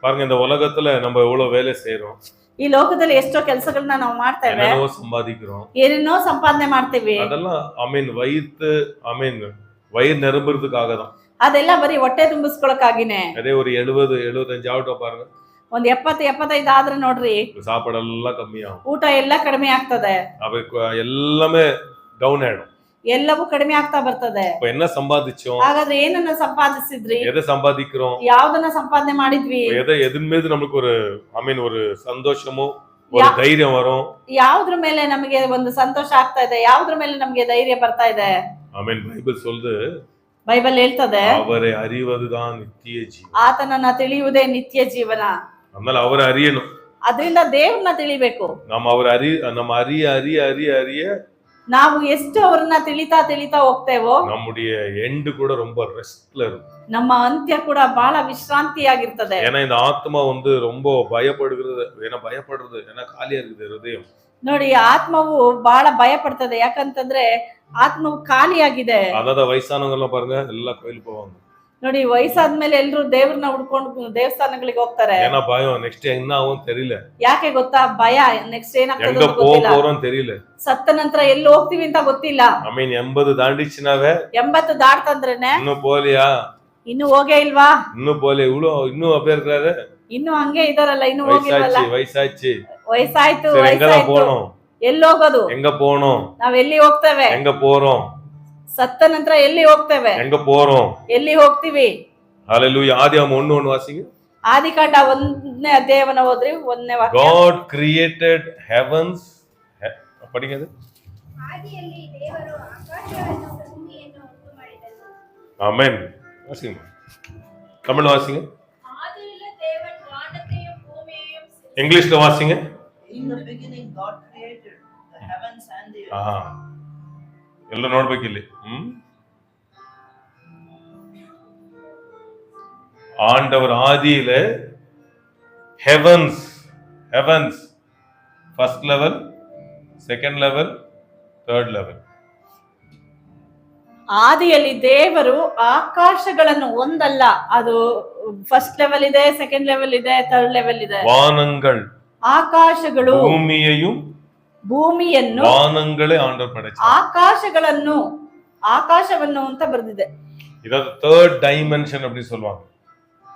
பாருங்க, இந்த உலகத்துல நம்ம எவ்வளவு வேலை செய்யறோம், ಈ ಲೋಕದಲ್ಲಿ ಎಷ್ಟೋ ಕೆಲಸಗಳನ್ನ ನಾವು ಮಾಡ್ತೇವೆ, என்னென்னவோ சம்பாதிக்கிறோம். ಏನೇನೋ ಸಂಪಾದನೆ ಮಾಡ್ತೀವಿ. அதெல்லாம் வயிறு நிரம்புறதுக்காக தான். ಅದೆಲ್ಲ ಬರೀ ಹೊಟ್ಟೆ ತುಂಬಿಸ್ಕೊಳಕ್ಕಾಗಿನೇ. அதே ஒரு 70 75 ஆகட்டும் பாருங்க, ಒಂದ್ 70 75 ಆದ್ರೆ ನೋಡ್ರಿ சாப்பாடெல்லாம் கம்மியாகும், ಊಟ ಎಲ್ಲ ಕಡಿಮೆ ಆಗ್ತದೆ, எல்லாமே டவுன் ஆயிடும். ಎಲ್ಲವೂ ಕಡಿಮೆ ಆಗ್ತಾ ಬರ್ತದೆ. இப்ப என்ன சம்பாதிச்சோம், ಹಾಗಾದ್ರೆ ಏನನ್ನ ಸಂಪಾದಿಸಿದ್ರಿ, எதை சம்பாதிக்கிறோம், ಯಾವ್ದನ್ನ ಸಂಪಾದನೆ ಮಾಡಿದ್ವಿ, எதன் மீது நமக்கு ஒரு சந்தோஷமோ ஒரு தைரியம் வரும், ಯಾವ್ದ್ರ ಮೇಲೆ ನಮಗೆ ಒಂದು ಸಂತೋಷ ಆಗ್ತಾ ಇದೆ, ಯಾವ್ದ್ರ ಮೇಲೆ ನಮಗೆ ಧೈರ್ಯ ಬರ್ತಾ ಇದೆ. ஆமென். பைபிள் சொல்லுது, ಬೈಬಲ್ ಹೇಳ್ತದೆ, அவரை அறிவதுதான் நித்திய ஜீவன். ಆತನನ್ನ ತಿಳಿಯುವುದೇ ನಿತ್ಯ ಜೀವನ. அதனால அவரை அறியணும். ಅದರಿಂದ ದೇವ್ರನ್ನ ತಿಳಿಬೇಕು. நம்ம அறிய ನಾವು ಎಷ್ಟು ಅವರನ್ನ ತಿಳಿತಾ ಹೋಗ್ತೇವೋ நம்முடைய எண்டு கூட ரொம்ப ரெஸ்ட்ல இருக்கும். ನಮ್ಮ ಅಂತ್ಯ ಕೂಡ ಬಹಳ ವಿಶ್ರಾಂತಿಯಾಗಿರ್ತದೆ. ஏன்னா இந்த ஆத்மா ரொம்ப பயப்படுகிறது, ஏன்னா காலியா இருக்குது ஹೃದயம். ನೋಡಿ, ಆತ್ಮವು ಬಹಳ ಭಯ ಪಡ್ತದೆ, ಯಾಕಂತಂದ್ರೆ ಆತ್ಮವು ಖಾಲಿಯಾಗಿದೆ. அதாவது ವಯಸ್ಸಾನவங்க எல்லாம் பாருங்க, எல்லாம் கோயிலுக்கு போவாங்க. ನೋಡಿ, ವಯಸ್ಸಾದ್ಮೇಲೆ ಎಲ್ರು ದೇವ್ರನ್ನ ಹುಡ್ಕೊಂಡು ದೇವಸ್ಥಾನಗಳಿಗೆ ಹೋಗ್ತಾರೆ. ஏன்னா பயம், ನೆಕ್ಸ್ಟ್ என்ன ஆகும் தெரியல. ಯಾಕೆ ಗೊತ್ತಾ? ಭಯ, ನೆಕ್ಸ್ಟ್ ಏನಾಗ್ತದೆ எங்க போறோம் தெரியல, ಸತ್ತ ನಂತರ ಎಲ್ಲಿ ಹೋಗ್ತೀವಿ ಅಂತ ಗೊತ್ತಿಲ್ಲ. ಆಮೇಲೆ 80 தாண்டிச்சுனாவே 80 ದಾಟ್ತಂದ್ರೇನೆ இன்னும் போலியா, ಇನ್ನು ಹೋಗೇ ಇಲ್ವಾ, இன்னும் போலே இன்னும் அப்படியே இருக்காரு, ಇನ್ನು ಹಂಗೆ ಇದಾರಲ್ಲ, ಇನ್ನು ಹೋಗಿಲ್ವಲ್ಲ, ವಯಸ್ಸಾச்சு ವಯಸ್ಸಾಯ್ತು, போனோம், ಎಲ್ಲಿ ಹೋಗೋದು, எங்க போனோம், ನಾವ್ ಎಲ್ಲಿ ಹೋಗ್ತೇವೆ, எங்க போறோம், ಸತ್ತ ನಂತರ ಎಲ್ಲಿ ಹೋಗ್ತೇವೆ, எங்க போறோம், ಎಲ್ಲಿ ಹೋಗ್ತೀವಿ. ஹalleluya. ஆதியாகமம் 1:1 வாசிங்க. ಆದಿಕಾಂಡ 1ನೇ ಅಧ್ಯಾಯವನ್ನ ಓದ್ರಿ, 1ನೇ ವಾಕ್ಯ. God created heavens, படிங்க அது. ಆದಿಯಲ್ಲಿ ದೇವರು ಆಕಾಶವನ್ನು ಭೂಮಿಯನ್ನು ಉಂಟುಮಾಡಿದನು. ஆமென். வாசிங்க, தமிழ்ல வாசிங்க. ಆದಿಯಲ್ಲಿ ದೇವರು ವಾನத்தையும் ಭೂಮಿಯையும் இங்கிலீஷ்ல வாசிங்க. In the beginning God created the heavens and the earth. ஆஹா, எல்லாம் ನೋಡಬೇಕಿಲ್ಲಿ. ஆண்டவர் ஆதியில heavens first level, second level, third level. ಆದಿಯಲ್ಲಿ ದೇವರು ಆಕಾಶಗಳನ್ನು ಒಂದಲ್ಲ, ಅದು ಫಸ್ಟ್ ಲೆವೆಲ್ ಇದೆ, ಸೆಕೆಂಡ್ ಲೆವೆಲ್ ಇದೆ, ಥರ್ಡ್ ಲೆವೆಲ್ ಇದೆ. வானங்கள், ಆಕಾಶಗಳು, ಭೂಮಿಯನ್ನು, வானங்களே ஆண்டவர் படைச்சார். ಆಕಾಶವನ್ನು ಅಂತ ಬರೆದಿದೆ. இதாவது third dimension அப்படி சொல்வாங்க.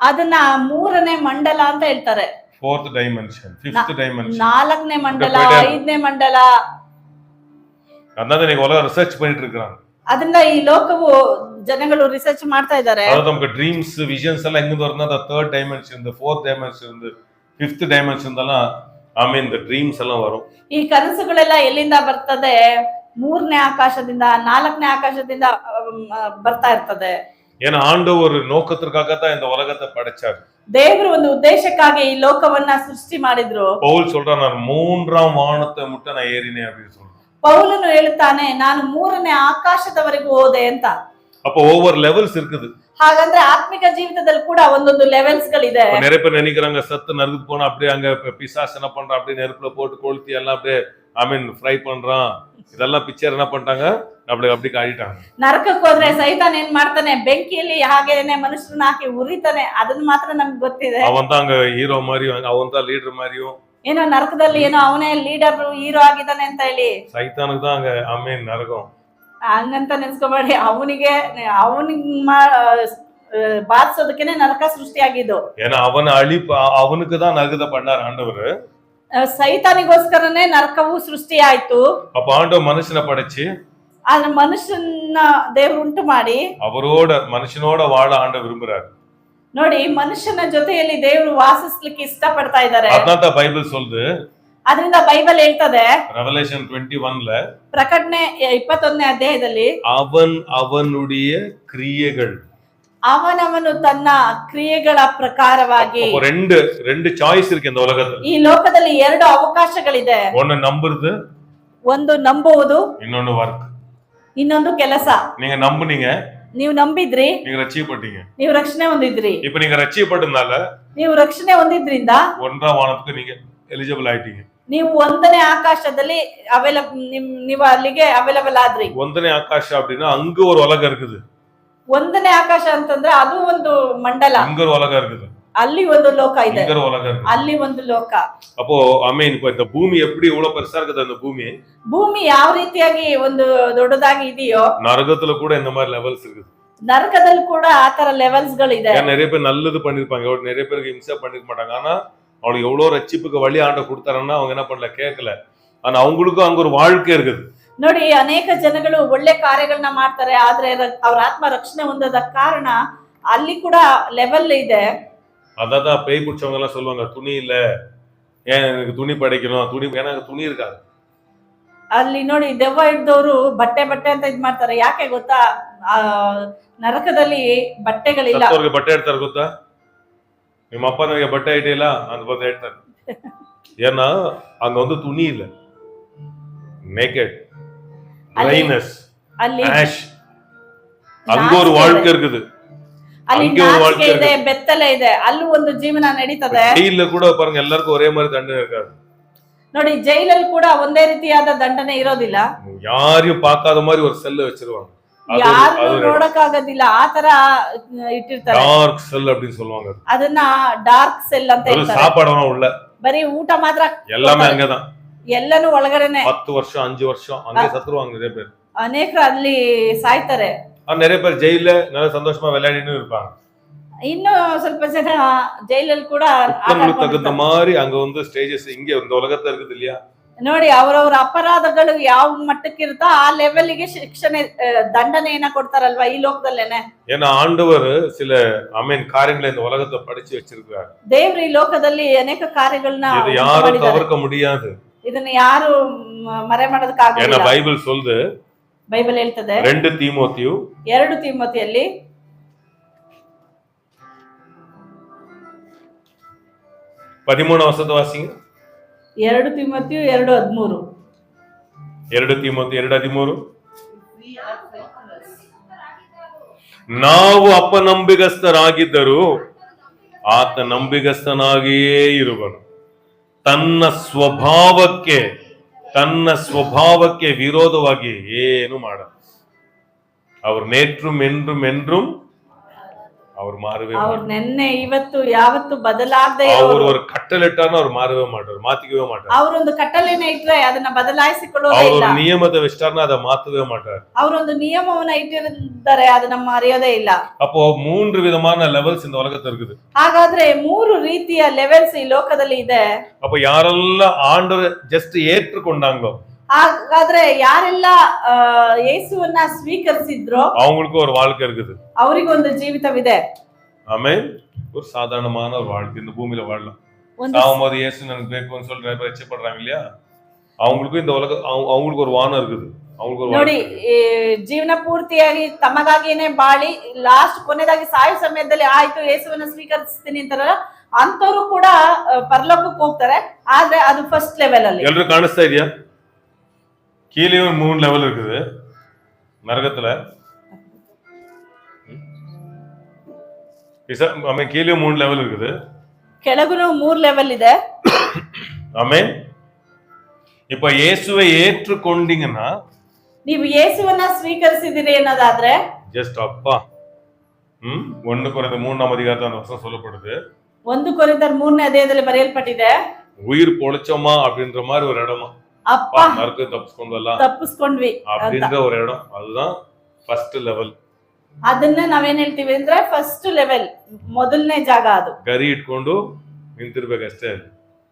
ಅದನ್ನ 3ನೇ ಮಂಡಲ ಅಂತ ಹೇಳ್ತಾರೆ. fourth dimension, fifth dimension, 4ನೇ ಮಂಡಲ, 5ನೇ ಮಂಡಲ. அதான் நீங்க உலக ரிசர்ச் பண்ணிட்டு இருக்காங்க. ಅದನ್ನ ಈ ಲೋಕವು ಜನಗಳು ರಿಸರ್ಚ್ ಮಾಡ್ತಾ ಇದ್ದಾರೆ. அதாவது நமக்கு ட்ரீம்ஸ் விஷன்ஸ் எல்லாம் எங்க வருதுன்னா the third dimension, the fourth dimension, the fifth dimension எல்லாம் இந்த ட்ரீம்ஸ் எல்லாம் வரும். ಈ ಕನಸುಗಳೆಲ್ಲ ಎಲ್ಲಿಂದ ಬರ್ತದೆ? 3ನೇ ಆಕಾಶದಿಂದ, 4ನೇ ಆಕಾಶದಿಂದ ಬರ್ತಾ ಇರ್ತದೆ. ஏன்னா ஆண்டவர் ஒரு நோக்கத்திற்காகத்தான் இந்த உலகத்தை படைச்சார். ದೇವರು ಒಂದು ಉದ್ದೇಶಕ್ಕಾಗಿ ಈ ಲೋಕವನ್ನ ಸೃಷ್ಟಿ ಮಾಡಿದ್ರು. பவுல் சொல்றான், நான் 3ஆம் வானத்தை முட்ட நான் ஏறினேன் அப்படின்னு சொல்றான். ಪೌಲನು ಹೇಳ್ತಾನೆ, ನಾನು 3ನೇ ಆಕಾಶದವರೆಗೂ ಹೋದೆ ಅಂತ. அப்போ ஒவ்வொரு லெவல்ஸ் இருக்குது. ಹಾಗಂದ್ರೆ ಆತ್ಮಿಕ ಜೀವಿತದಲ್ಲಿ ಕೂಡ ಒಂದೊಂದು ಲೆವೆಲ್ಸ್ ಗಳಿದೆ. நிறைய பேர் நினைக்கிறாங்க, சத்து நறுக்கு போனா அப்படியே அங்க பிசாசு என்ன பண்றான், அப்படியே நெருப்புல போட்டு கொளுத்தி எல்லாம் அப்படியே ஃப்ரை பண்றான், இதெல்லாம் பிக்சர் என்ன பண்ணிட்டாங்க, அப்படி காட்டிட்டாங்க. ನರಕಕ್ಕೆ ಹೋದ್ರೆ ಸೈತಾನ್ ಏನ್ ಮಾಡ್ತಾನೆ, ಬೆಂಕಿಯಲ್ಲಿ ಹಾಗೇನೆ ಮನುಷ್ಯರನ್ನ ಹಾಕಿ ಉರಿತಾನೆ. ಅದನ್ನ ಮಾತ್ರ ನಮ್ಗೆ ಗೊತ್ತಿದೆ. அவன் தான் அங்க ஹீரோ மாதிரியும், அவன் தான் லீடர் மாதிரியும், ಏನೋ ನರಕದಲ್ಲಿ ಏನೋ ಅವನೇ ಲೀಡರ್ ಹೀರೋ ಆಗಿದ್ದಾನೆ ಅಂತ ಹೇಳಿ சைத்தானுக்கு தான் அங்க நரகம். ಹಂಗಂತ ನೆನ್ಸ್ಕೊಬೇಡಿ, ಅವನಿಗೆ ಬಾಧಿಸೋದಕ್ಕೇನೆ ನರಕ ಸೃಷ್ಟಿಯಾಗಿದ್ದು. ஏன்னா அவனுக்கு தான் நரகத்தை பண்ணார் ஆண்டவர். ಸೈತಾನಿಗೋಸ್ಕರನೇ ನರಕವು ಸೃಷ್ಟಿ ಆಯ್ತು. அப்ப ஆண்டவர் மனுஷனை படைச்சு, ಆದ್ರೆ ಮನುಷ್ಯನ ದೇವ್ರು ಉಂಟು ಮಾಡಿ மனுஷனோட வாழ ஆண்டவர் விரும்புறாரு. ನೋಡಿ, ಮನುಷ್ಯನ ಜೊತೆಯಲ್ಲಿ ದೇವರು ವಾಸಿಸ್ಲಿಕ್ಕೆ ಇಷ್ಟಪಡ್ತಾ ಇದ್ದಾರೆ. ಅದ್ನಾತ ಬೈಬಲ್ சொல்லுது. ಅದರಿಂದ ಬೈಬಲ್ ಹೇಳ್ತದೆ, Revelation 21ல, ಪ್ರಕಟಣೆ 21ನೇ ಅಧ್ಯಾಯದಲ್ಲಿ, அவனுடைய கிரியைகள், ಅವನವನು ತನ್ನ ಕ್ರಿಯೆಗಳ ಪ್ರಕಾರವಾಗಿ. ரெண்டு சாய்ஸ் இருக்கு இந்த உலகத்துல. ಈ ಲೋಕದಲ್ಲಿ 2 ಅವಕಾಶಗಳಿದೆ. ஒன்னு நம்புறது, ಒಂದು ನಂಬುವುದು, இன்னொன்னு ವರ್ಕ್. ಇನ್ನೊಂದು ಕೆಲಸ. நீங்க நம்புனீங்க, ನೀವು ನಂಬಿದ್ರಿ, நீங்க ரட்சிக்கப்பட்டீங்க, ನೀವು ರಕ್ಷಣೆ ಹೊಂದಿದ್ರಿ. இப்போ நீங்க ரட்சிக்கப்பட்டனால ನೀವು ರಕ್ಷಣೆ ಹೊಂದಿದ್ರಿಂದ 1ஆம் வானத்துக்கு நீங்க எலிஜிபிள் ஆயிட்டீங்க. ನೀವು 1ನೇ ಆಕಾಶದಲ್ಲಿ ನೀವು ಅಲ್ಲಿಗೆ ಅವೈಲಬಲ್ ಆದ್ರಿ. 1ನೇ ಆಕಾಶ அப்படின்னா அங்க ஒரு உலகம் இருக்குது. 1ನೇ ಆಕಾಶ ಅಂತಂದ್ರೆ ಅದು ಒಂದು ಮಂಡಲ, அங்க ஒரு உலகம் இருக்குது. ಅಲ್ಲಿ ಒಂದು ಲೋಕ ಇದೆ, பயங்கர உலகம் இருக்கு. ಅಲ್ಲಿ ಒಂದು ಲೋಕ. அப்போ ಆಮೇನ್ இப்ப இந்த பூமி எப்படி இவ்வளவு பெருசா இருக்குது அந்த பூமி, ಭೂಮಿ ಯಾವ ರೀತಿಯಾಗಿ ಒಂದು ದೊಡ್ಡದಾಗಿ ಇದೆಯೋ நரகத்துல கூட இந்த மாதிரி லெவல்ஸ் இருக்குது. ನರಕದಲ್ಲಿ ಕೂಡ ಆತರ ಲೆವೆಲ್ಸ್ ಗಳಿದೆ. ஏன் நிறைய பேர் நல்லது பண்ணிருப்பாங்க, நிறைய பேருக்கு இம்சை பண்ணிருக்க மாட்டாங்க. ஆனா அவங்களுக்கு எவ்வளவு ரட்சிப்புக்கு வழி ஆண்ட கொடுத்தாருன்னா அவங்க என்ன பண்ணல, கேட்கல. ஆனா அவங்களுக்கும் அங்க ஒரு வாழ்க்கை இருக்குது. ನೋಡಿ, ಅನೇಕ ಜನಗಳು ಒಳ್ಳೆ ಕಾರ್ಯಗಳನ್ನ ಮಾಡ್ತಾರೆ, ಆದ್ರೆ ಅವ್ರ ಆತ್ಮ ರಕ್ಷಣೆ ಹೊಂದದ ಕಾರಣ ಅಲ್ಲಿ ಕೂಡ ಲೆವೆಲ್ ಇದೆ. அதான் பேய் பிடிச்சவங்க எல்லாம் சொல்லுவாங்க, துணி இல்ல, ஏன் எனக்கு துணி படைக்கணும், துணி எனக்கு துணி இருக்காது. ಅಲ್ಲಿ ನೋಡಿ, ದೆವ್ವ ಹಿಡ್ದವ್ರು ಬಟ್ಟೆ ಅಂತ ಇದ್ ಮಾಡ್ತಾರೆ. ಯಾಕೆ ಗೊತ್ತಾ? ನರಕದಲ್ಲಿ ಬಟ್ಟೆಗಳಿಲ್ಲ. ಸತ್ತೋರ್ಗೆ ಬಟ್ಟೆ ಇಡ್ತಾರೆ ಗೊತ್ತಾ? ನಿಮ್ಮ ಅಪ್ಪ ನನಗೆ ಬಟ್ಟೆ ಇಟ್ಟಿಲ್ಲ ಅಂತ ಬಂದು ಹೇಳ್ತಾರೆ. ஏன்னா அங்க வந்து துணி இல்ல, நேக்கட், ட்ரைனஸ், ಅಲ್ಲಿ ஆஷ். அங்க ஒரு வாழ்க்கை இருக்குது, ಅಲ್ಲಿ அங்க ஒரு வாழ்க்கை ನಾಚಿಕೆ ಇದೆ, இருக்குது. ಬೆತ್ತಲೆ ಇದೆ, ಅಲ್ಲೂ ಒಂದು ಜೀವನ ನಡೀತದೆ. ஜெயில கூட பாருங்க எல்லாருக்கும் ஒரே மாதிரி தண்டனை இருக்காது. ನೋಡಿ, ಜೈಲಲ್ಲಿ ಕೂಡ ಒಂದೇ ರೀತಿಯಾದ ದಂಡನೆ ಇರೋದಿಲ್ಲ. யாரையும் பார்க்காத மாதிரி ஒரு செல்ல வச்சிருவாங்க, ಯಾರು ನೋಡಕ್ಕಾಗೋದಿಲ್ಲ ಆತರ ಇಟ್ಟಿರ್ತಾರೆ. டார்க் செல் அப்படின்னு சொல்லுவாங்க. ಅದನ್ನ ಡಾರ್ಕ್ ಸೆಲ್ ಅಂತ ஒரு ಹೇಳ್ತಾರೆ. சாப்பாடெல்லாம் உள்ள, ಬರೀ ಊಟ ಮಾತ್ರ, எல்லாமே அங்கதான். ಎಲ್ಲನೂ ಒಳಗಡೆನೆ. 10 வருஷம் 5 வருஷம் அங்கே சத்துருவாங்க நிறைய பேர். ಅನೇಕರು ಅಲ್ಲಿ ಸಾಯ್ತಾರೆ. நிறைய பேர் ஜெயில நல்லா சந்தோஷமா விளையாடின்னு இருப்பாங்க. ಇನ್ನು ಸ್ವಲ್ಪ ಜನ ಜೈಲಲ್ಲಿ ಕೂಡ குற்றங்களுக்கு தகுந்த மாதிரி அங்க வந்து ஸ்டேஜஸ் இங்க இந்த உலகத்துல இருக்குது இல்லையா? ನೋಡಿ, ಅವರವರ ಅಪರಾಧಗಳು ಯಾವ ಮಟ್ಟಕ್ಕೆ ಇರುತ್ತೋ ಆ ಲೆವೆಲ್ಗೆ ಶಿಕ್ಷಣೆ ದಂಡನೆಯನ್ನ ಕೊಡ್ತಾರಲ್ವಾ ಈ ಲೋಕದಲ್ಲೇನೆ. ஏன்னா ஆண்டவர் சில காரியங்களை இந்த உலகத்தை படிச்சு வச்சிருக்காரு. ದೇವ್ರು ಈ ಲೋಕದಲ್ಲಿ ಅನೇಕ ಕಾರ್ಯಗಳನ್ನ இது யாரும் தவிர்க்க முடியாது. ಇದನ್ನ ಯಾರು ಮರೆ ಮಾಡೋದಕ್ಕಾಗಲ್ಲ. ஏன்னா பைபிள் சொல்லுது, ಬೈಬಲ್ ಹೇಳ್ತದೆ 2 தீமோத்தேயு 2 ತಿಮೋತಿಯಲ್ಲಿ 13 வசனத்தை வாசிங்க. 2 ತಿಮೋತಿಯು 2:13. 2 தீமோத்தேயு 2:13. We are faithless. ನಾವು ಅಪನಂಬಿಗಸ್ತರಾಗಿದ್ದರೂ ಆತ ನಂಬಿಗಸ್ತನಾಗಿಯೇ ಇರುವನು. ತನ್ನ ಸ್ವಭಾವಕ್ಕೆ ವಿರೋಧವಾಗಿ ಏನು ಮಾಡ. அவர் நேற்றும் என்றும் என்றும் அவர் மாறவே ಅವ್ರು ನೆನ್ನೆ ಇವತ್ತು ಯಾವತ್ತು ಬದಲಾಗದೆ அவர் ஒரு கட்டளைட்டான அவர் மாறவே மாட்டார், மாத்திக்கவே மாட்டார். ಅವರೊಂದು ಕಟ್ಟಳೆನ ಇಟ್ರೆ ಅದನ್ನ ಬದಲಾಯಿಸಿಕೊಳ್ಳೋದೇ அவர் ಇಲ್ಲ. ஒரு நியமத்தை வச்சிட்டார்னா அதை மாத்தவே மாட்டார். ಅವರೊಂದು ನಿಯಮವನ್ನ ಇಟ್ಟಿದ್ದಾರೆ, ಅದನ್ನ ಮರೆಯೋದೇ ಇಲ್ಲ. அப்போ 3 விதமான லெவல்ஸ் இந்த உலகத்துல இருக்குது. ಹಾಗಾದ್ರೆ 3 ರೀತಿಯ ಲೆವೆಲ್ಸ್ ಈ ಲೋಕದಲ್ಲಿ ಇದೆ. அப்ப யாரெல்லாம் ஆண்டவரை ஜஸ்ட் ஏற்றுக்கொண்டாங்களோ, ಹಾಗಾದ್ರೆ ಯಾರೆಲ್ಲ ಯೇಸುವನ್ನ ಸ್ವೀಕರಿಸಿದ್ರೋ அவங்களுக்கு ஒரு வாழ்க்கை இருக்குது, ಅವರಿಗೊಂದು ಜೀವಿತವಿದೆ. ஆமென். ஒரு சாதாரணமான ஒரு வாழ்க்கை இந்த பூமியில வாழலாம். ಒಂದು சாகும்போது இயேசு எனக்கு பேக்குன்னு சொல்லி நிறைய பேர் ரட்சிக்கப்படுறாங்க இல்லையா? அவங்களுக்கும் இந்த உலக அவங்களுக்கு ஒரு வானம் இருக்குது, அவங்களுக்கு ஒரு ನೋಡಿ, ಜೀವನ ಪೂರ್ತಿಯಾಗಿ ತಮಗಾಗಿನೇ ಬಾಳಿ ಲಾಸ್ಟ್ ಕೊನೆದಾಗಿ ಸಾಯೋ ಸಮಯದಲ್ಲಿ ಆಯ್ತು ಯೇಸುವನ್ನ ಸ್ವೀಕರಿಸ್ತೀನಿ ಅಂತಾರಲ್ಲ, ಅಂತವ್ರು ಕೂಡ ಪರಲೋಕಕ್ಕೆ ಹೋಗ್ತಾರೆ. ಆದ್ರೆ ಅದು ಫಸ್ಟ್ ಲೆವೆಲ್ ಅಲ್ಲಿ. எல்லாரும் காணிஸ்தா இல்லையா? கீழேயும் 3 லெவல் இருக்குது நரகத்துல. கீழேயும் 3 லெவல் இருக்குது, ಕೆಳಗುನು 3 ಲೆವೆಲ್ ಇದೆ. ஆமென். இப்ப இயேசுவை ஏற்றுக்கொண்டீங்கன்னா, ನೀವು ಯೇಸುವನ್ನ ಸ್ವೀಕರಿಸಿದಿರಿ ಅನ್ನೋದಾದ್ರೆ ஜஸ்ட் அப்பா 1 கொரிந்தியர் 3ஆம் அதிகாரத்துல அந்த வசனம் சொல்லப்படுது. 1 ಕೊರಿಂಥರ್ 3ನೇ ಅಧ್ಯಾಯದಲ್ಲಿ ಬರೆಯಲ್ಪಟ್ಟಿದೆ, உயிர் பொழைச்சோமா அப்படின்ற மாதிரி ஒரு இடமா, ಅಪ್ಪ நரகம் தப்பிச்சுಕೊಂಡು வரலாம் ತಪ್ಪಿಸ್ಕೊಂಡ್ವಿ அப்படின்ற ஒரு இடம், அதுதான் ஃபர்ஸ்ட் லெவல். ಅದನ್ನ ನಾವೇನ್ ಹೇಳ್ತೀವಿ ಅಂದ್ರೆ ಫಸ್ಟ್ ಲೆವೆಲ್, ಮೊದಲನೇ ಜಾಗ ಅದು. ಗರಿ ಇಟ್ಕೊಂಡು ನಿಂತಿರ್ಬೇಕಷ್ಟೇ.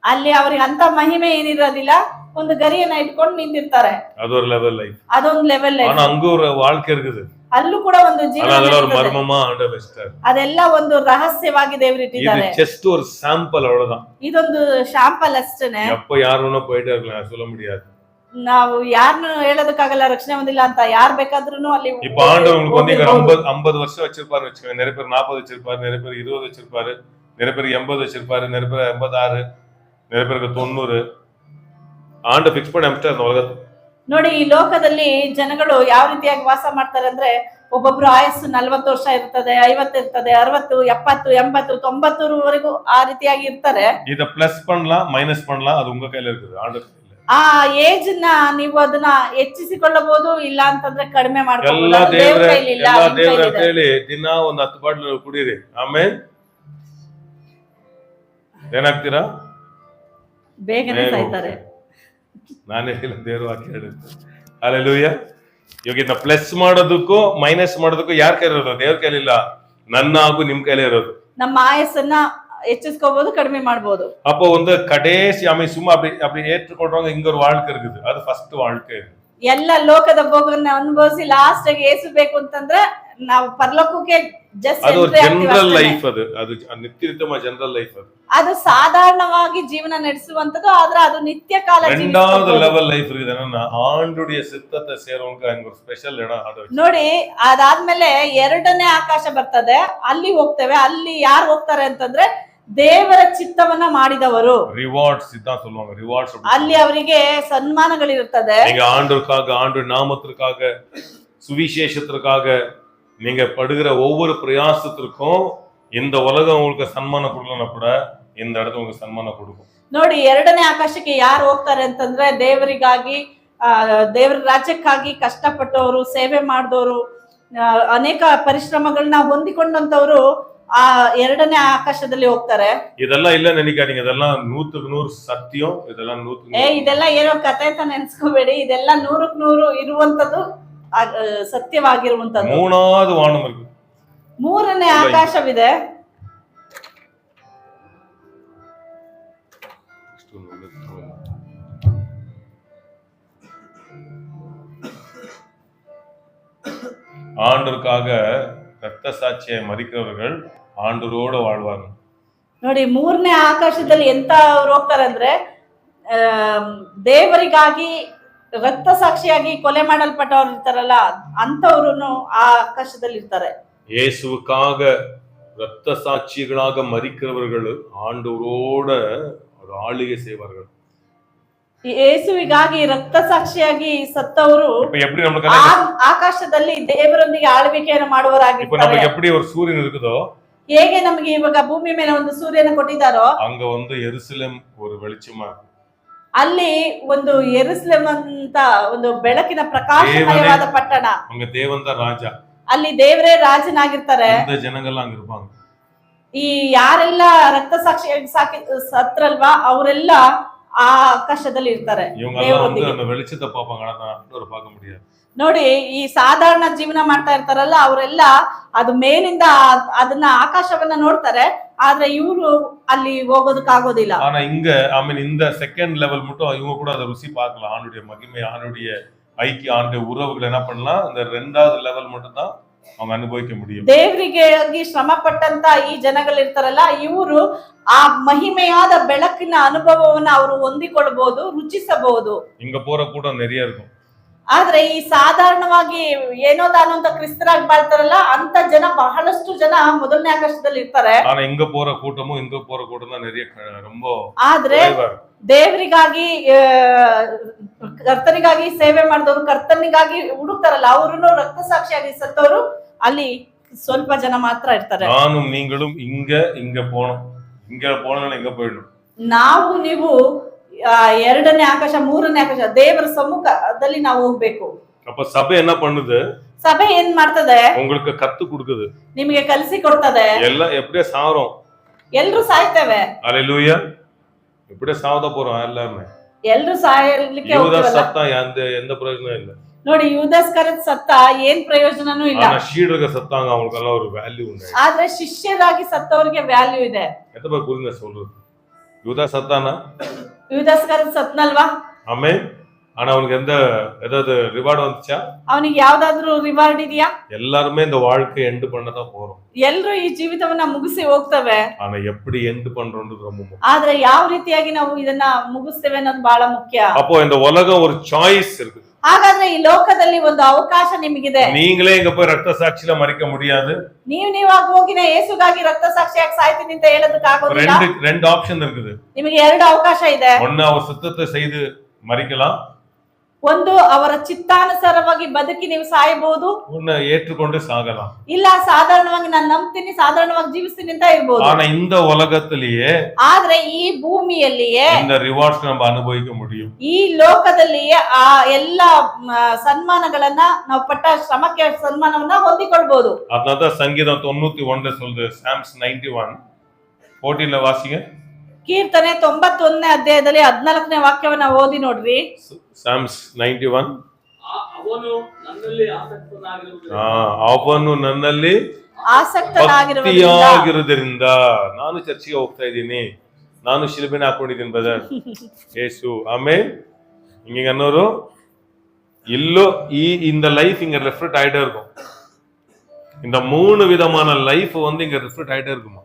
ಅಲ್ಲಿ ಅವ್ರಿಗೆ ಅಂತ ಮಹಿಮೆ ಏನಿರೋದಿಲ್ಲ, ಒಂದು ಗರಿಯನ್ನ ಇಟ್ಕೊಂಡು ನಿಂತಿರ್ತಾರೆ. அது ஒரு லெவல் லைஃப். ಅದೊಂದು ಲೆವೆಲ್ ಲೈಫ್. ஆனா அங்க ஒரு வாழ்க்கை இருக்குது, ಅಲ್ಲೂ ಕೂಡ ಒಂದು ಜೀವನ அதனால ஒரு ಇರ್ತದೆ. மர்மமா ஆண்டவர் வச்சிட்டார். ಅದೆಲ್ಲ ಒಂದು ರಹಸ್ಯವಾಗಿ ದೇವರು இது ಇಟ್ಟಿದ್ದಾರೆ. ஜஸ்ட் ஒரு சாம்பிள், அவ்வளவுதான். ಇದೊಂದು ಶಾಂಪಲ್ ಅಷ್ಟೇನೆ. எப்ப யாருன்னா போயிட்டே இருக்கலாம், சொல்ல முடியாது. ನಾವು ಯಾರನ್ನು ಹೇಳೋದಕ್ಕಾಗಲ್ಲ ರಕ್ಷಣೆ ಹೊಂದಿಲ್ಲ ಅಂತ. ಯಾರ್ ಬೇಕಾದ್ರೂ ಅಲ್ಲಿ இப்ப ஆண்டவர் உங்களுக்கு வந்து 50 வருஷம் வச்சிருப்பாரு வச்சுக்கோங்க. நிறைய பேர் 40 வச்சிருப்பாரு, நிறைய பேர் 20 வச்சிருப்பாரு, நிறைய பேர் 80 வச்சிருப்பாரு, நிறைய பேர் 86, நிறைய பேருக்கு 90. ஆண்டு ஃபிக்ஸ் பண்ணி அமிச்சிட்டார் இந்த உலகத்தை. ನೋಡಿ, ಈ ಲೋಕದಲ್ಲಿ ಜನಗಳು ಯಾವ ರೀತಿಯಾಗಿ ವಾಸ ಮಾಡ್ತಾರೆ ಅಂದ್ರೆ, ಒಬ್ಬೊಬ್ರು ಆಯಸ್ಸು 40 ವರ್ಷ ಇರ್ತದೆ, 50 ಇರ್ತದೆ, 60, 70, 80, 90ವರೆಗೂ ಆ ರೀತಿಯಾಗಿ ಇರ್ತಾರೆ. இத பிளஸ் பண்ணலாம், மைனஸ் பண்ணலாம், அது உங்க கையில இருக்குது, ಆಂಡರ್ கையில. ಆ ಏಜ್ ನ ನೀವು ಅದನ್ನ ಹೆಚ್ಚಿಸಿಕೊಳ್ಳಬಹುದು, ಇಲ್ಲ ಅಂತಂದ್ರೆ ಕಡಿಮೆ ಎಲ್ಲ ಮಾಡ್ಕೊಳ್ಳಬಹುದು. ದೇವರ ದೇವ್ರ ಕೈಲಿ ಇಲ್ಲ, ನಿಮ್ ದೇವರ ಕೈಲಿದೆ. ಕೈಲಿ ದಿನ ಒಂದು 10 ಬಾಟ್ಲು ಕುಡೀರಿ. ಆಮೇಲೆ ಏನಾಗ್ತೀರಾ? ಬೇಗನೆ ಸಾಯ್ತಾರೆ. ನಾನೇ ಹೇಳಿಲ್ಲ, ದೇವ್ರ ವಾಕ್ಯ ಹೇಳುತ್ತೆ. ಹಲ್ಲೆಲೂಯಾ. ಇವಾಗ ಇದನ್ನ ಪ್ಲಸ್ ಮಾಡೋದಕ್ಕೂ ಮೈನಸ್ ಮಾಡೋದಕ್ಕೂ ಯಾರ ಕೈಲಿ ಇರೋದು? ದೇವ್ರ ಕೈಲಿಲ್ಲ, ನನ್ನ ಹಾಗೂ ನಿಮ್ ಕೈಲೇ ಇರೋದು. ನಮ್ಮ ಆಯಸ್ಸನ್ನ ಹೆಚ್ಚಿಸ್ಕೋಬಹುದು, ಕಡಿಮೆ ಮಾಡ್ಬೋದು. அப்போ கடைசி சும்மா அப்படி ஏற்றுக்கொள்றவங்க இங்க ஒரு வாழ்க்கை இருக்குது. அது ஃபர்ஸ்ட் வாழ்க்கை. ಎಲ್ಲ ಲೋಕದ ಭೋಗವನ್ನ ಅನುಭವಿಸಿ ಲಾಸ್ಟ್ ಆಗಿ ಏಸು ಬೇಕು ಅಂತಂದ್ರೆ ನಾವು ಪರಲೋಕಕ್ಕೆ ಜಸ್ಟ್ ಅದು ಜನರಲ್ ಲೈಫ್. ಅದು ನಿತ್ಯಮ ಜನರಲ್ ಲೈಫ್. ಅದು ಸಾಧಾರಣವಾಗಿ ಜೀವನ ನಡೆಸುವಂತದ್ದು, ಆದ್ರೆ ಅದು ನಿತ್ಯ ಕಾಲ ரெண்டாவது லெவல் லைஃப் இருக்குது. என்னன்னா ஆண்டுடைய சித்தத்தை சேரவங்க அங்க ஒரு ಸ್ಪೆಷಲ್ ಇಡ. ನೋಡಿ, ಅದಾದ್ಮೇಲೆ ಎರಡನೇ ಆಕಾಶ ಬರ್ತದೆ, ಅಲ್ಲಿ ಹೋಗ್ತೇವೆ. ಅಲ್ಲಿ ಯಾರು ಹೋಗ್ತಾರೆ ಅಂತಂದ್ರೆ ದೇವರ ಚಿತ್ತವನ್ನ ಮಾಡಿದವರು. ರಿವಾರ್ಡ್ಸ್ ಇதான் சொல்லுவாங்க. ರಿವಾರ್ಡ್ಸ್ ಅಲ್ಲಿ ಅವರಿಗೆ ಸನ್ಮಾನಗಳಿರುತ್ತದೆ. நீங்க ஆண்டவருக்காக, ஆண்டவர் நாமத்திற்காக, சுவிசேஷத்திற்காக நீங்க படுகிற ஒவ்வொரு பிரயாசத்திற்கும் இந்த உலகம் உங்களுக்கு சன்மானம் கொடுக்கலன்னா கூட இந்த இடத்துல உங்களுக்கு சன்மானம் கொடுக்கும். ನೋಡಿ, ಎರಡನೇ ಆಕಾಶಕ್ಕೆ ಯಾರು ಹೋಗ್ತಾರೆ ಅಂತಂದ್ರೆ ದೇವರಿಗಾಗಿ, ದೇವರ ರಾಜ್ಯಕ್ಕಾಗಿ ಕಷ್ಟಪಟ್ಟವರು, ಸೇವೆ ಮಾಡಿದವರು, ಅನೇಕ ಪರಿಶ್ರಮಗಳನ್ನ ಹೊಂದಿಕೊಂಡಂತವರು ಆ ಎರಡನೇ ಆಕಾಶದಲ್ಲಿ ಹೋಗ್ತಾರೆ. ಇದೆಲ್ಲ ಇಲ್ಲ ನೆನಕಾದೀங்க. ಇದೆಲ್ಲ 100% ಸತ್ಯ. ಇದೆಲ್ಲ 100% ಇದೆಲ್ಲ ಏನೋ ಕತೆ ಅಂತ ನೆನ್ಸ್ಕೋಬೇಡಿ. ಇದೆಲ್ಲ 100ಕ್ಕೆ 100 ಇರುವಂತದ್ದು, ಸತ್ಯವಾಗಿರುವಂತದ್ದು. ಮೂರನೇ ವಾನಂ ಇருக்கு. ಮೂರನೇ ಆಕಾಶವಿದೆ. ஆண்டவருக்காக ரத்த சாட்சியை மரிக்கிறவர்கள் ஆண்டவரோடு வாழ்வாங்க. ನೋಡಿ, ಮೂರನೇ ಆಕಾಶದಲ್ಲಿ ಎಂತ ಅವ್ರು ಹೋಗ್ತಾರೆ ಅಂದ್ರೆ, ದೇವರಿಗಾಗಿ ರಕ್ತ ಸಾಕ್ಷಿಯಾಗಿ ಕೊಲೆ ಮಾಡಲ್ಪಟ್ಟವ್ರು ಇರ್ತಾರಲ್ಲ, ಅಂತವ್ರು ಆ ಆಕಾಶದಲ್ಲಿ ಇರ್ತಾರೆ. இயேசுவுக்காக ரத்த சாட்சிகளாக மரிக்கிறவர்கள் ஆண்டவரோட ஒரு ஆளுகை செய்வார்கள். ಯೇಸುವಿಗಾಗಿ ರಕ್ತ ಸಾಕ್ಷಿಯಾಗಿ ಸತ್ತವರು எப்படி நமக்கு ಆಕಾಶದಲ್ಲಿ ದೇವರೊಂದಿಗೆ ಆಳ್ವಿಕೆಯನ್ನು ಮಾಡುವವರಾಗಿರ್ತಾರೆ. இப்ப நமக்கு எப்படி ஒரு சூரியன் இருக்குதோ, ಹೇಗೆ ನಮಗೆ ಇವಾಗ ಭೂಮಿ ಮೇಲೆ ಒಂದು ಸೂರ್ಯನ ಕೊಟ್ಟಿದ್ದಾರೋ, அங்க ಯೆರೂಸಲೇಮ್ ஒரு வெளிச்சமா இருக்கு. ಅಲ್ಲಿ ಒಂದು ಯೆರೂಸಲೇಮ್ ಅಂತ ಒಂದು ಬೆಳಕಿನ ಪ್ರಕಾಶಮಯವಾದ ಪಟ್ಟಣ. அங்க தேவன் தான் ராஜா. ಅಲ್ಲಿ ದೇವರೇ ರಾಜನಾಗಿರ್ತಾರೆ. இந்த ஜனங்கள் அங்க இருப்பாங்க. ಈ ಯಾರೆಲ್ಲ ರಕ್ತ ಸಾಕ್ಷಿಯಾಗಿ ಸತ್ರಲ್ವಾ ಅವರೆಲ್ಲ ಆ ಆಕಾಶದಲ್ಲಿ ಇರ್ತಾರೆ. அந்த வெளிச்சத்தை பார்ப்பாங்க, ஆனா ஆண்டவரை பார்க்க முடியாது. ನೋಡಿ, ಈ ಸಾಧಾರಣ ಜೀವನ ಮಾಡ್ತಾ ಇರ್ತಾರಲ್ಲ, ಅವರೆಲ್ಲ ಅದು ಮೇಲಿಂದ ಅದನ್ನ ಆಕಾಶವನ್ನ ನೋಡ್ತಾರೆ, ಆದ್ರೆ ಇವರು ಅಲ್ಲಿ ಹೋಗೋದಕ್ಕಾಗೋದಿಲ್ಲ. ஆனா இங்க இந்த செகண்ட் லெவல் மட்டும் இவங்க கூட அதை ருசி பார்க்கலாம். ஆண்டுடைய மகிமை, ஆண்டுடைய ஐக்கிய, ஆண்டுடைய உறவுகள் என்ன பண்ணலாம், இந்த ரெண்டாவது லெவல் மட்டும் தான் அவங்க அனுபவிக்க முடியும். ದೇವರಿಗಾಗಿ ಶ್ರಮ ಪಟ್ಟಂತ ಈ ಜನಗಳಿರ್ತಾರಲ್ಲ, ಇವರು ಆ ಮಹಿಮೆಯಾದ ಬೆಳಕಿನ ಅನುಭವವನ್ನ ಅವರು ಹೊಂದಿಕೊಳ್ಳಬಹುದು, ರುಚಿಸಬಹುದು. இங்க போற கூட்டம் நிறைய இருக்கும். ಆದ್ರೆ ಈ ಸಾಧಾರಣವಾಗಿ ಏನೋ ತಾನು ಅಂತ ಕ್ರಿಸ್ತರಾಗಿ ಬಾಳ್ತಾರಲ್ಲ, ಅಂತ ಜನ ಬಹಳಷ್ಟು ಜನ ಮೊದಲನೇ ಆಕಾಶದಲ್ಲಿ ಇರ್ತಾರೆ. ஆனா இங்க போற கூட்டமும் இங்க போற கூட்டம் தான் நிறைய ரொம்ப. ಆದ್ರೆ ದೇವರಿಗಾಗಿ, ಕರ್ತನಿಗಾಗಿ ಸೇವೆ ಮಾಡಿದವರು, ಕರ್ತನಿಗಾಗಿ ಹುಡುಕ್ತಾರಲ್ಲ, ಅವ್ರು ರಕ್ತ ಸಾಕ್ಷಿಯಾಗಿ ಸತ್ತವರು ಅಲ್ಲಿ ಸ್ವಲ್ಪ ಜನ ಮಾತ್ರ ಇರ್ತಾರೆ. நானும் நீங்களும் இங்க போனோம். இங்க போனோம்னா எங்க போயிடணும்? ನಾವು ನೀವು ಎರಡನೇ ಆಕಾಶ, ಮೂರನೇ ಆಕಾಶ, ದೇವರ ಸಮ್ಮುಖದಲ್ಲಿ ನಾವು ಹೋಗ್ಬೇಕು. அப்ப சபை என்ன பண்ணுது? ಸಭೆ ಏನ್ ಮಾಡ್ತದೆ? உங்களுக்கு ಕತ್ತು கொடுக்குது, ನಿಮಗೆ ಕಲಿಸಿ ಕೊಡ್ತದೆ. ಎಲ್ಲ எப்படியே சாவறோம், ಎಲ್ರು ಸಾಯ್ತೇವೆ. ஹalleluya. எப்படியே சாவத போறோம் எல்லாரும். ಎಲ್ರು ಸಾಯಲಿಕ್ಕೆ ಹೋಗ್ತೀವಲ್ಲ. ಸತ್ತ எந்த பிரயோஜனம் ಇಲ್ಲ. ನೋಡಿ, ಯೂದಾಸ್ಕರತ್ ಸತ್ತ, ಏನ್ ಪ್ರಯೋಜನನೂ ಇಲ್ಲ. ஆனா ஷீடர்கள் சத்தாங்க, அவங்களுக்கு எல்லாம் ஒரு வேல்யூ உண்டு. ಆದ್ರೆ ಶಿಷ್ಯರಾಗಿ ಸತ್ತವರಿಗೆ ವ್ಯಾಲ್ಯೂ ಇದೆ. எத்தனை பேர் புரியுதா சொல்றது? யூதா சத்தானா? ಯೂದಾಸ್ಕರತ್ ಸತ್ನಲ್ವಾ? ஆமென். ஆனா அவனுக்கு ஏதாவது ரிவார்டு வந்துச்சா? ಅವನಿಗೆ ಯಾವ್ದಾದ್ರು ರಿವಾರ್ಡ್ ಇದೆಯಾ? எல்லாருமே இந்த வாழ்க்கை எண்ட் பண்ணதான் போறோம். ಎಲ್ರು ಈ ಜೀವಿತವನ್ನ ಮುಗಿಸಿ ಹೋಗ್ತವೆ. ஆனா எப்படி எண்ட் பண்றோம்ன்றது ரொம்ப முக்கியம். ಆದ್ರೆ ಯಾವ ರೀತಿಯಾಗಿ ನಾವು ಇದನ್ನ ಮುಗಿಸ್ತೇವೆ ಅನ್ನೋದು ಬಹಳ ಮುಖ್ಯ. அப்போ இந்த உலகம் ஒரு சாய்ஸ் இருக்கு. ಹಾಗಾದ್ರೆ ಈ ಲೋಕದಲ್ಲಿ ಒಂದು ಅವಕಾಶ ನಿಮಗಿದೆ. நீங்களே இங்க போய் ரத்த சாட்சியில மறிக்க முடியாது. ನೀವಾಗಿ ಹೋಗಿನ ಯೇಸುಗಾಗಿ ರಕ್ತ ಸಾಕ್ಷಿಯಾಗಿ ಸಾಯ್ತೀನಿ ಅಂತ ಹೇಳೋದಕ್ಕೆ ಆಗೋದಿಲ್ಲ. ரெண்டு ஆப்ஷன் இருக்குது. ನಿಮಗೆ ಎರಡು ಅವಕಾಶ ಇದೆ. ஒன்னு அவர் சித்தத்தை செய்து மறிக்கலாம், ಒಂದು ಅವರ ಚಿತ್ತಾನುಸಾರವಾಗಿ ಬದುಕಿ ನೀವು ಸಾಯಬಹುದು, ஒன்னு ஏற்றுக்கொண்டு சாகலாம். ಇಲ್ಲ ಸಾಧಾರಣವಾಗಿ ನಾನು ನಂಬ್ತೀನಿ, ಸಾಧಾರಣವಾಗಿ ಜೀವಿಸ್ತೀನಿ ಅಂತ ಇರಬಹುದು. ஆனா இந்த உலகத்திலேயே, ಆದ್ರೆ ಈ ಭೂಮಿಯಲ್ಲಿಯೇ இந்த ரிவார்ட்ஸ் நம்ம அனுபவிக்க முடியும். ಈ ಲೋಕದಲ್ಲಿಯೇ ಆ ಎಲ್ಲ ಸನ್ಮಾನಗಳನ್ನ ನಾವು ಪಟ್ಟ ಶ್ರಮಕ್ಕೆ ಸನ್ಮಾನವನ್ನ ಹೊಂದಿಕೊಳ್ಬಹುದು. அதனால சங்கீதம் 91 சொல்லுது, சாம்ஸ் 91:14 வாசிங்க. ಕೀರ್ತನೆ 91ನೇ ಅಧ್ಯಾಯದಲ್ಲಿ 14ನೇ ವಾಕ್ಯವನ್ನ ಓದಿ ನೋಡ್ರಿ. Psalms 91. ಅವನು ನನ್ನಲ್ಲಿ ಆಸಕ್ತನಾಗಿರುವುದರಿಂದ ಅವನು ನನ್ನಲ್ಲಿ ಆಸಕ್ತನಾಗಿರುವುದರಿಂದ ಭಕ್ತಿಯಾಗಿರುವುದರಿಂದ ನಾನು ಚರ್ಚಿಗೆ ಹೋಗ್ತಾ ಇದ್ದೀನಿ, ನಾನು ಶಿಲ್ಬೆನ ಹಾಕೊಂಡಿದ್ದೀನಿ ಬ್ರದರ್ ಯೇಸು. ಆಮೇಲೆ இங்க ಅನ್ನೋರು இல்லோ இந்த லைஃப் இங்க ரெஃப்ரெட் ஆயிட்டே இருக்கும். இந்த 3 விதமான லைஃப் வந்து இங்க ரெஃப்ரெட் ஆயிட்டே இருக்குமா.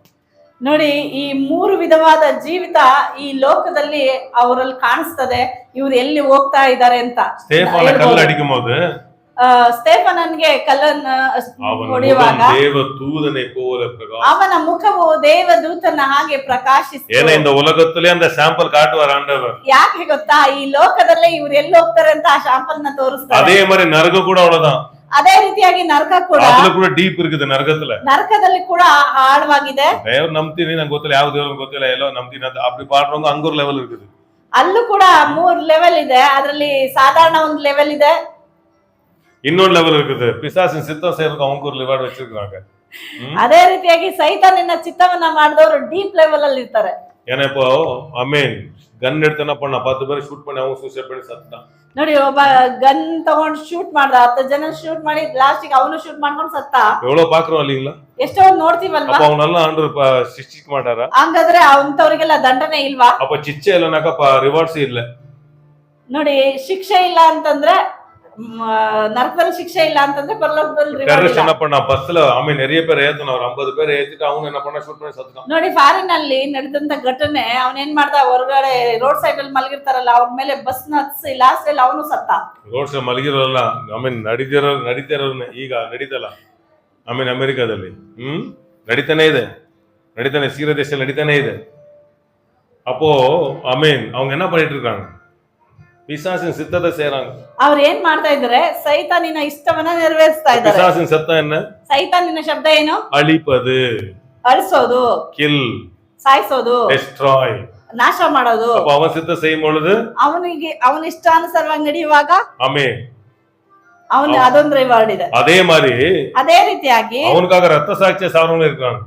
ನೋಡಿ, ಈ 3 ವಿಧವಾದ ಜೀವಿತ ಈ ಲೋಕದಲ್ಲಿ ಅವರಲ್ಲಿ ಕಾಣಿಸ್ತದೆ, ಇವ್ರು ಎಲ್ಲಿ ಹೋಗ್ತಾ ಇದ್ದಾರೆ ಅಂತ. ಸ್ಟೇಫನ ಕಲ್ಲು ಅಡಿக்கும்போது ಸ್ಟೇಫನನ್ಗೆ ಕಲ್ಲನ್ನ ಹೊಡೆಯುವಾಗ தேவதூதனை போல பிரகாಶ, ಅವನ ಮುಖವು ದೇವದೂತನ ಹಾಗೆ ಪ್ರಕಾಶಿಸಿತು. ஏன்னா இந்த உலகத்திலே அந்த சாம்பிள் காட்டுவார் ஆண்டவர். ಯಾಕೆ ಗೊತ್ತಾ, ಈ ಲೋಕದಲ್ಲೇ ಇವ್ರು ಎಲ್ಲಿ ಹೋಗ್ತಾರೆ ಅಂತ ಆ ಶಾಂಪಲ್ ನ ತೋರಿಸ್ತಾರೆ. அதே மாதிரி நரகம் கூட அவ்வளவுதான். ಅದೇ ರೀತಿಯಾಗಿ ನರಕ ಕೂಡ, அதுல கூட ಡೀಪ್ இருக்குது ನರಕத்துல. ನರಕದಲ್ಲಿ ಕೂಡ ಆಳವಾಗಿದೆ. ದೇವ್ರು ನಂಬ್ತೀನಿ, ನಂಗೆ ಗೊತ್ತಿಲ್ಲ, ಯಾವ ದೇವ್ರು ಗೊತ್ತಿಲ್ಲ, ಎಲ್ಲೋ ನಂಬ್ತೀನಿ ಅಂತ அப்படி பாடுறவங்க அங்க ஒரு ಲೆವೆಲ್ இருக்குது. ಅಲ್ಲೂ ಕೂಡ 3 ಲೆವೆಲ್ ಇದೆ. ಅದರಲ್ಲಿ ಸಾಧಾರಣ ಒಂದು ಲೆವೆಲ್ ಇದೆ, இன்னொரு லெவல் இருக்குது. பிசாசின் சித்தம் செய்யறதுக்கு அவங்க ஒரு லிவார்டு வச்சிருக்காங்க. ಅದೇ ರೀತಿಯಾಗಿ ಸೈತಾನಿನ ಚಿತ್ತವನ್ನ ಮಾಡಿದವರು ಡೀಪ್ ಲೆವೆಲ್ ಅಲ್ಲಿ ಇರ್ತಾರೆ. ஏன்னா இப்போ அமேன் கன் எடுத்து என்ன பண்ணா 10 பேரை ஷூட் பண்ணி அவங்க சூசைட் பண்ணி ಸತ್ತಾன். ನೋಡಿ, ಒಬ್ಬ ಗನ್ ತಗೊಂಡು ಶೂಟ್ ಮಾಡ್ದ, 10 ಜನ ಶೂಟ್ ಮಾಡಿ ಲಾಸ್ಟಿಗೆ ಅವನು ಶೂಟ್ ಮಾಡ್ಕೊಂಡು ಸತ್ತ. எவ்வளவு பாக்குறோம் இல்லீங்களா? ಎಷ್ಟೋ ನೋಡ್ತೀವಲ್ವಾ. அப்ப ಅವನೆಲ್ಲ ಆಂಡ್ರು ಶಿಕ್ಷಿಕ್ ಮಾಡಾರ. ಹಂಗಾದ್ರೆ ಅಂತವ್ರಿಗೆಲ್ಲ ದಂಡನೆ ಇಲ್ವಾ? அப்ப ಶಿಕ್ಷೆ இல்லனாக்க ರಿವಾರ್ಡ್ಸ್ ಇಲ್ಲ. ನೋಡಿ, ಶಿಕ್ಷೆ ಇಲ್ಲ ಅಂತಂದ್ರೆ நரகத்துல ಶಿಕ್ಷೆ ಇಲ್ಲ ಅಂತಂದ್ರೆ ಪರಲೋಕದಲ್ಲಿ ರಿವಾರ್ಡ್ ಟೆರರಿಸ್ಟ್ ಇಲ್ಲ. என்ன பண்ணா பஸ்ல அவன் நிறைய பேர் ஏத்துனா, ஒரு 50 பேர் ஏத்திட்டு அவங்க என்ன பண்ணா ஷூட் பண்ணி ಸತ್ತಾன். ನೋಡಿ, ಫಾರಿನ್ ಅಲ್ಲಿ ನಡೆದಂತ ಘಟನೆ, ಅವನೇನ್ ಮಾಡ್ದ, ಹೊರಗಡೆ ರೋಡ್ ಸೈಡ್ ಅಲ್ಲಿ ಮಲಗಿರ್ತಾರಲ್ಲ ಅವ್ರ ಮೇಲೆ ಬಸ್ ಹತ್ಸಿ ಲಾಸ್ಟ್ ಅಲ್ಲಿ ಅವನು ಸತ್ತ. ರೋಡ್ ಸೈಡ್ ಮಲಗಿರೋಲ್ಲ, ನಡೀತಿರೋರ್ನ ಈಗ ನಡೀತಲ್ಲ. ಅಮೆರಿಕಾದಲ್ಲಿ ನಡೀತಾನೆ ಸೀರಾ ದೇಶದಲ್ಲಿ ನಡೀತಾನೆ ಇದೆ. அப்போ அவங்க என்ன பண்ணிட்டு இருக்காங்க, பிசாசின் சித்தத்தை செய்றாங்க. ಅವ್ರು ಏನ್ ಮಾಡ್ತಾ ಇದಾರೆ, ಸೈತಾನಿನ ಇಷ್ಟವನ್ನ ನೆರವೇರಿಸ್ತಾ ಇದ್ದಾರೆ. பிசாசின் சத்தம் என்ன? ಸೈತಾನಿನ ಶಬ್ದ ಏನು? ಅಳಿಪದು, ಅಳಿಸೋದು, கில், ಸಾಯಿಸೋದು, destroy. ನಾಶ ಮಾಡೋದು. அப்ப அவன் சித்தம் செய்யும் பொழுது ಅವನಿಗೆ ಅವನ ಇಷ್ಟಾನುಸಾರವಾಗಿ ನಡೆಯುವಾಗ ஆமென் ಅವನು ಅದೊಂದು ರಿವಾರ್ಡ್ ಇದೆ. அதே மாதிரி ಅದೇ ರೀತಿಯಾಗಿ அவனுக்காக ரத்த சாட்சிய சாவறவங்க இருக்காங்க.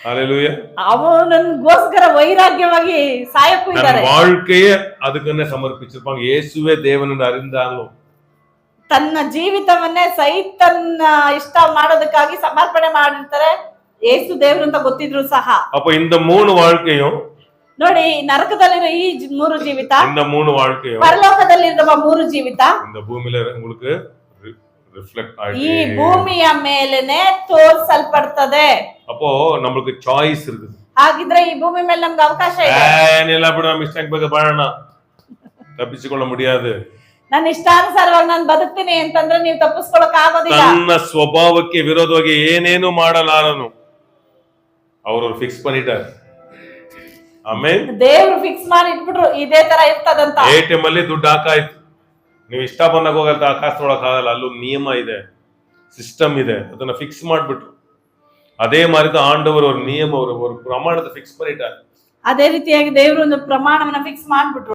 ஹalleluya. ಅವನಿಗೋಸ್ಕರ ವೈರಾಗ್ಯವಾಗಿ ಸಾಯಕ್ಕೂ ಇದ್ದಾರೆ. வாழ்க்கையே அதுக்குன்னு சமர்ப்பிச்சிருப்பாங்க. இயேசுவே தேவன் என்று அறிந்தாலும் ತನ್ನ ಜೀವಿತವನ್ನೇ ಸೈತನ್ನ ಇಷ್ಟ ಮಾಡೋದಕ್ಕಾಗಿ ಸಮರ್ಪಣೆ ಮಾಡಿರ್ತಾರೆ. ಯೇಸು ದೇವ್ರು ಅಂತ ಗೊತ್ತಿದ್ರು ಸಹ. அப்ப இந்த 3 வாழ்க்கையும், ನೋಡಿ, ನರಕದಲ್ಲಿರೋ ಈ 3 ಜೀವಿತ, இந்த 3 வாழ்க்கையும் ಪರಲೋಕದಲ್ಲಿರುವ 3 ಜೀವಿತ இந்த பூமியில உங்களுக்கு ரிஃப்ளெக்ட் ಈ ஆயிடுது. ಭೂಮಿಯ ಮೇಲೆನೆ ತೋರಿಸಲ್ಪಡ್ತದೆ. அப்போ நமக்கு சாய்ஸ் இருக்குது. ಹಾಗಿದ್ರೆ ಈ ಭೂಮಿ ಮೇಲೆ ನಮ್ಗೆ ಅವಕಾಶ ಇದೆ. ಏನಿಲ್ಲ ಬಿಡು, ಮಿಸ್ಟೇಕ್ ಬಗ್ಗೆ ಬಾಳೋಣ, ತಪ್ಪಿಸಿಕೊಳ್ಳ முடியாது. ನನ್ನ ಇಷ್ಟಾನುಸಾರವಾಗಿ ನಾನು ಬದುಕ್ತೀನಿ ಅಂತಂದ್ರೆ ನೀವು ತಪ್ಪಿಸ್ಕೊಳಕ್ ಆಗೋದಿಲ್ಲ. ತನ್ನ ಸ್ವಭಾವಕ್ಕೆ ವಿರೋಧವಾಗಿ ಏನೇನು ಮಾಡಲಾರನು ಅವರು ಫಿಕ್ಸ್ பண்ணிட்டார். ಆಮೇಲೆ ದೇವ್ರು ಫಿಕ್ಸ್ ಮಾಡಿ ಇಟ್ಬಿಟ್ರು, ಇದೇ ತರ ಇರ್ತದಂತ. ATM ಅಲ್ಲಿ ದುಡ್ಡು ಹಾಕಾಯ್ತು, ನೀವು ಇಷ್ಟ ಬಂದಾಗ ಹೋಗಲ್ಲ, ಕಾಸು ತೊಗೊಳಕ್ ಆಗಲ್ಲ. ಅಲ್ಲೊಂದು ನಿಯಮ ಇದೆ, ಸಿಸ್ಟಮ್ ಇದೆ, ಅದನ್ನ ಫಿಕ್ಸ್ ಮಾಡ್ಬಿಟ್ರು. அதே மாதிரி தான் ஆண்டவர் ஒரு நியமம், ஒரு பிரமாணத்தை ஃபிக்ஸ் பண்ணிட்டார். ಅದೇ ರೀತಿಯಾಗಿ ದೇವರು ಒಂದು ಪ್ರಮಾಣವನ್ನ ಫಿಕ್ಸ್ ಮಾಡ್ಬಿಟ್ರು.